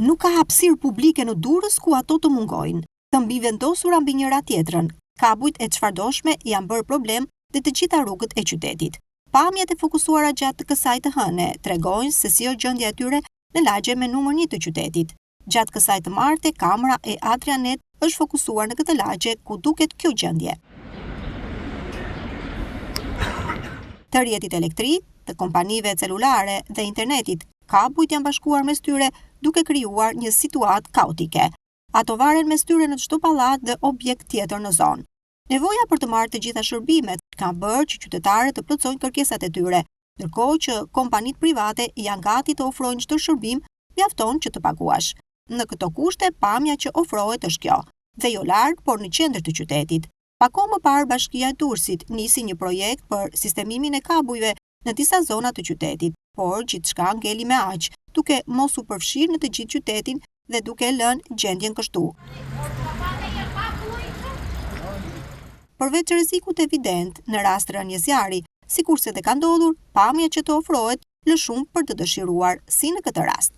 Nuk ka hapësirë publike në Durrës ku ato të mungojnë. Të mbivendosura mbi njëra tjetrën, kabujt e çfarëdoshme janë bërë problem dhe të gjitha rrugët e qytetit. Pamjet e fokusuara gjatë kësaj të hëne tregojnë se si është gjendja e tyre në lagje me numër 1 të qytetit. Gjatë kësaj të marte, kamera e Adrianet është fokusuar në këtë lagje ku duket kjo gjendje. Të rrjetit elektrik, të kompanive celulare dhe internetit, kabujt janë bashkuar mes tyre duke krijuar një situatë kaotike. Ato varen mes tyre në çdo pallat dhe objekt tjetër në zonë. Nevoja për të marrë të gjitha shërbimet ka bërë që qytetarët të plotësojnë kërkesat e tyre, ndërkohë që kompanitë private janë gati të ofrojnë çdo shërbim, mjafton që të paguash. Në këto kushte, pamja që ofrohet është kjo, dhe jo larg, por në qendër të qytetit. Pak kohë më parë, Bashkia e Durrësit nisi një projekt për sistemimin e kabujve në disa zona të qytetit, por gjithçka ngeli me aq, duke mos u përfshirë në të gjithë qytetin dhe duke lënë gjendjen kështu. Përveç rrezikut evident në rast rënje zjarri, sikurse dhe ka ndodhur, pamja që të ofrohet lë shumë për të dëshiruar, si në këtë rast.